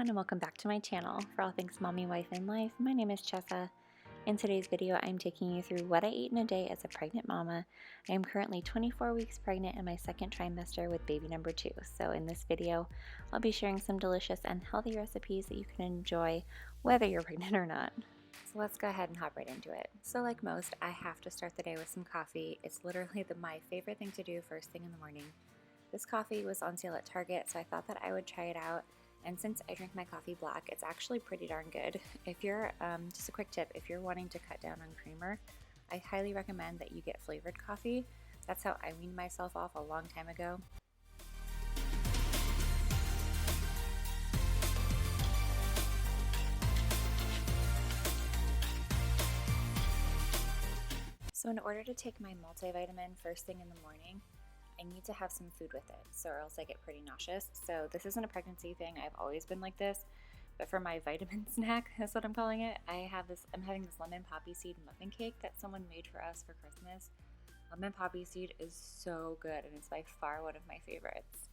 everyone, and welcome back to my channel for all things mommy, wife, and life. My name is Chessa. In today's video, I'm taking you through what I ate in a day as a pregnant mama. I am currently 24 weeks pregnant in my second trimester with baby number 2. So in this video, I'll be sharing some delicious and healthy recipes that you can enjoy whether you're pregnant or not. So let's go ahead and hop right into it. So like most, I have to start the day with some coffee. It's literally my favorite thing to do first thing in the morning. This coffee was on sale at Target, so I thought that I would try it out. And since I drink my coffee black, it's actually pretty darn good. If you're, just a quick tip, if you're wanting to cut down on creamer, I highly recommend that you get flavored coffee. That's how I weaned myself off a long time ago. So in order to take my multivitamin first thing in the morning, I need to have some food with it, so or else I get pretty nauseous. So this isn't a pregnancy thing. I've always been like this, but for my vitamin snack, that's what I'm calling it. I'm having this lemon poppy seed muffin cake that someone made for us for Christmas. Lemon poppy seed is so good, and it's by far one of my favorites.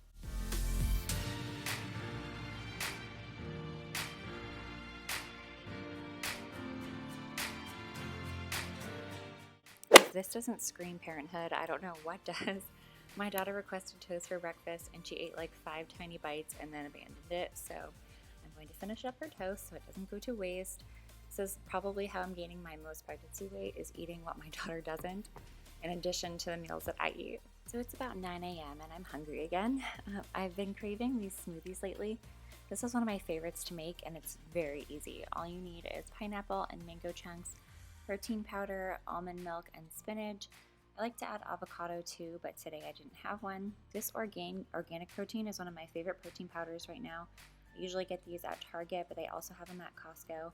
If this doesn't scream parenthood, I don't know what does. My daughter requested toast for breakfast and she ate like 5 tiny bites and then abandoned it. So I'm going to finish up her toast so it doesn't go to waste. This is probably how I'm gaining my most pregnancy weight, is eating what my daughter doesn't, in addition to the meals that I eat. So it's about 9 a.m. and I'm hungry again. I've been craving these smoothies lately. This is one of my favorites to make and it's very easy. All you need is pineapple and mango chunks, protein powder, almond milk, and spinach. I like to add avocado too, but today I didn't have one. This organic protein is one of my favorite protein powders right now. I usually get these at Target, but they also have them at Costco.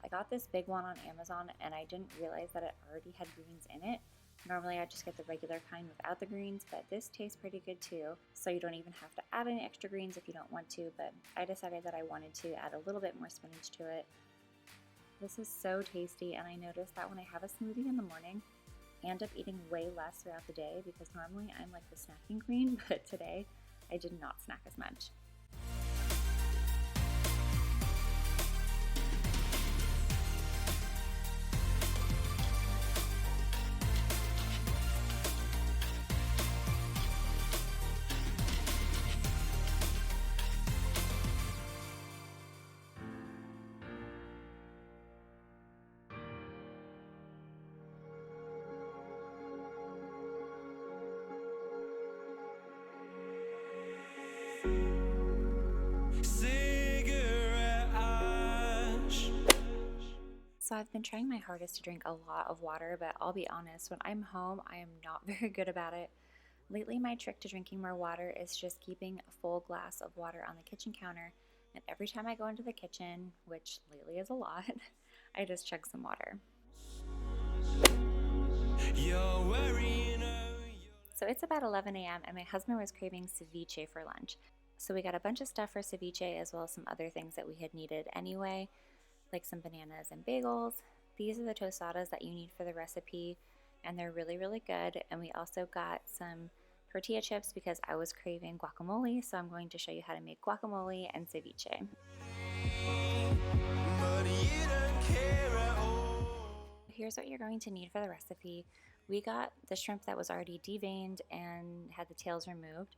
I got this big one on Amazon and I didn't realize that it already had greens in it. Normally I just get the regular kind without the greens, but this tastes pretty good too. So you don't even have to add any extra greens if you don't want to, but I decided that I wanted to add a little bit more spinach to it. This is so tasty, and I noticed that when I have a smoothie in the morning, I end up eating way less throughout the day because normally I'm like the snacking queen, but today I did not snack as much. So I've been trying my hardest to drink a lot of water, but I'll be honest, when I'm home, I am not very good about it. Lately, my trick to drinking more water is just keeping a full glass of water on the kitchen counter, and every time I go into the kitchen, which lately is a lot, I just chug some water. So it's about 11 a.m. and my husband was craving ceviche for lunch. So we got a bunch of stuff for ceviche as well as some other things that we had needed anyway, like some bananas and bagels. These are the tostadas that you need for the recipe, and they're really, really good. And we also got some tortilla chips because I was craving guacamole, so I'm going to show you how to make guacamole and ceviche. Here's what you're going to need for the recipe. We got the shrimp that was already deveined and had the tails removed,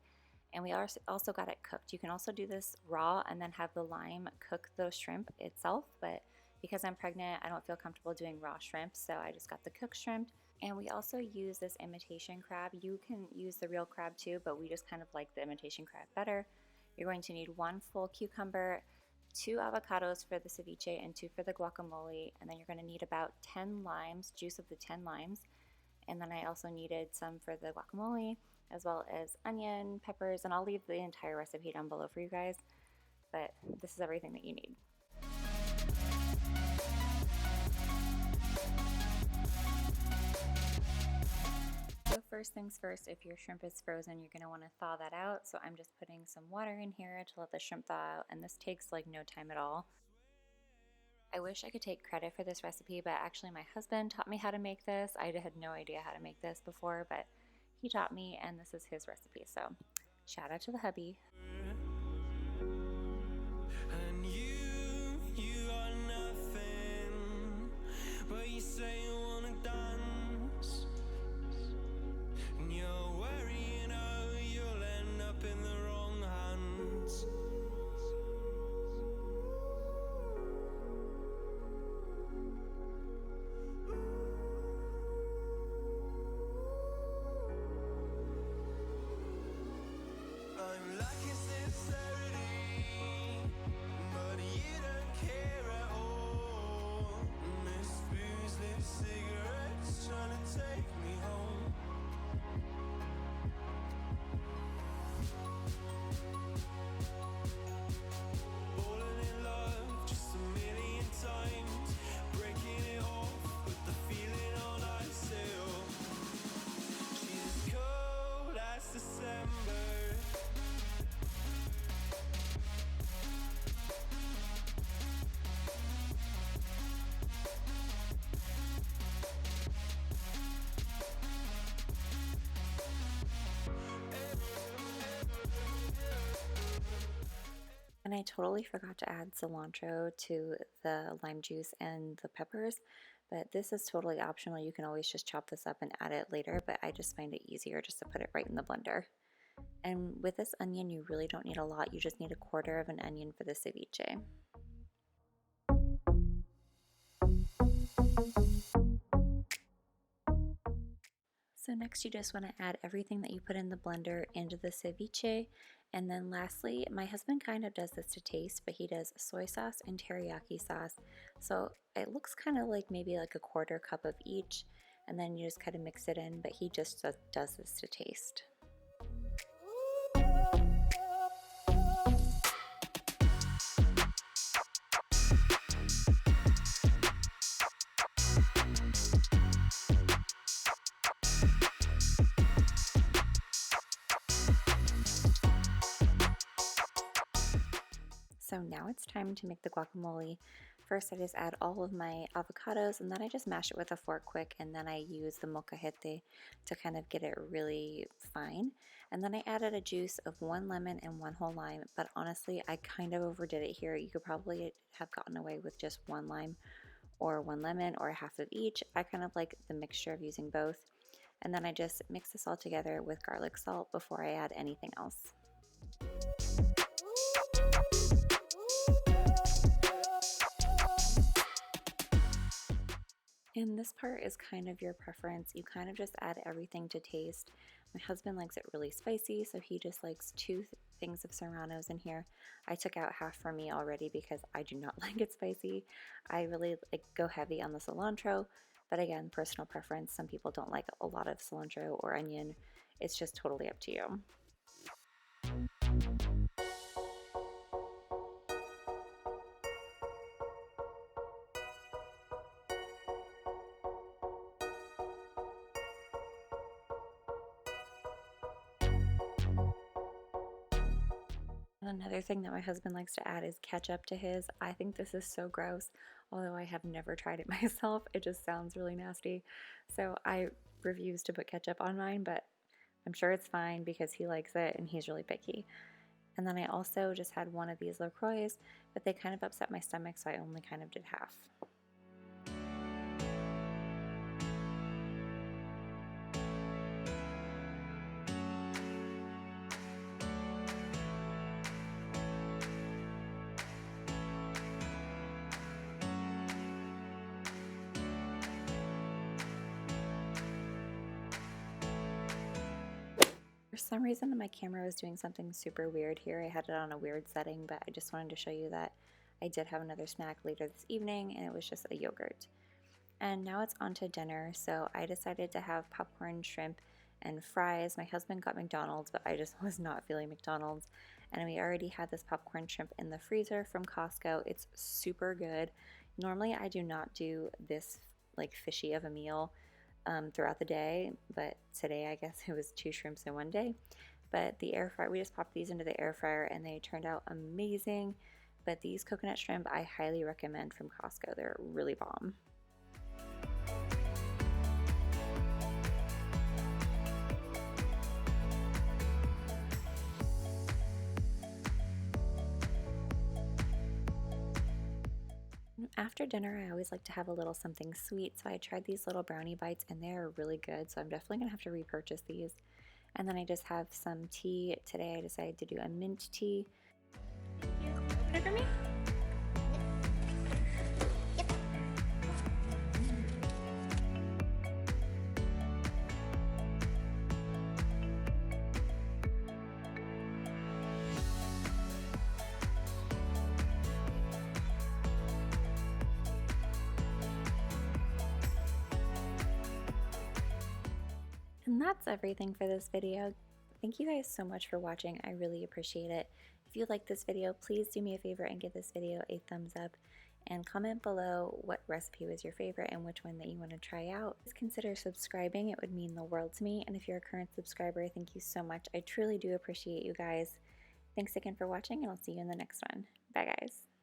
and we also got it cooked. You can also do this raw and then have the lime cook the shrimp itself, but because I'm pregnant, I don't feel comfortable doing raw shrimp, so I just got the cooked shrimp. And we also use this imitation crab. You can use the real crab too, but we just kind of like the imitation crab better. You're going to need 1 full cucumber, 2 avocados for the ceviche, and 2 for the guacamole. And then you're going to need about 10 limes, juice of the 10 limes. And then I also needed some for the guacamole, as well as onion, peppers, and I'll leave the entire recipe down below for you guys. But this is everything that you need. So first things first, if your shrimp is frozen, you're going to want to thaw that out. So I'm just putting some water in here to let the shrimp thaw out, and this takes like no time at all. I wish I could take credit for this recipe, but actually my husband taught me how to make this. I had no idea how to make this before, but he taught me, and this is his recipe. So shout out to the hubby. And you I totally forgot to add cilantro to the lime juice and the peppers, but this is totally optional. You can always just chop this up and add it later, but I just find it easier just to put it right in the blender. And with this onion, you really don't need a lot. You just need a quarter of an onion for the ceviche. So next you just want to add everything that you put in the blender into the ceviche. And then lastly, my husband kind of does this to taste, but he does soy sauce and teriyaki sauce. So it looks kind of like maybe like a quarter cup of each, and then you just kind of mix it in, but he just does this to taste. So now it's time to make the guacamole. First I just add all of my avocados, and then I just mash it with a fork quick, and then I use the molcajete to kind of get it really fine. And then I added a juice of 1 lemon and 1 whole lime, but honestly I kind of overdid it here. You could probably have gotten away with just 1 lime or 1 lemon or half of each. I kind of like the mixture of using both. And then I just mix this all together with garlic salt before I add anything else. And this part is kind of your preference. You kind of just add everything to taste. My husband likes it really spicy, so he just likes 2 things of serranos in here. I took out half for me already because I do not like it spicy. I really go heavy on the cilantro, but again, personal preference. Some people don't like a lot of cilantro or onion. It's just totally up to you. Another thing that my husband likes to add is ketchup to his. I think this is so gross, although I have never tried it myself. It just sounds really nasty. So I refuse to put ketchup on mine, but I'm sure it's fine because he likes it and he's really picky. And then I also just had one of these LaCroix, but they kind of upset my stomach, so I only kind of did half. For some reason my camera was doing something super weird here. I had it on a weird setting, but I just wanted to show you that I did have another snack later this evening, and it was just a yogurt. And now it's on to dinner, so I decided to have popcorn, shrimp, and fries. My husband got McDonald's, but I just was not feeling McDonald's. And we already had this popcorn shrimp in the freezer from Costco. It's super good. Normally I do not do this fishy of a meal throughout the day, but today I guess it was 2 shrimps in one day. But the air fryer, we just popped these into the air fryer and they turned out amazing. But these coconut shrimp I highly recommend from Costco. They're really bomb. After dinner, I always like to have a little something sweet, so I tried these little brownie bites and they're really good, so I'm definitely gonna have to repurchase these. And then I just have some tea. Today I decided to do a mint tea. Thank you. Open it for me? And that's everything for this video. Thank you guys so much for watching. I really appreciate it. If you like this video, please do me a favor and give this video a thumbs up and comment below what recipe was your favorite and which one that you want to try out. Please consider subscribing. It would mean the world to me. And if you're a current subscriber, thank you so much. I truly do appreciate you guys. Thanks again for watching, and I'll see you in the next one. Bye guys.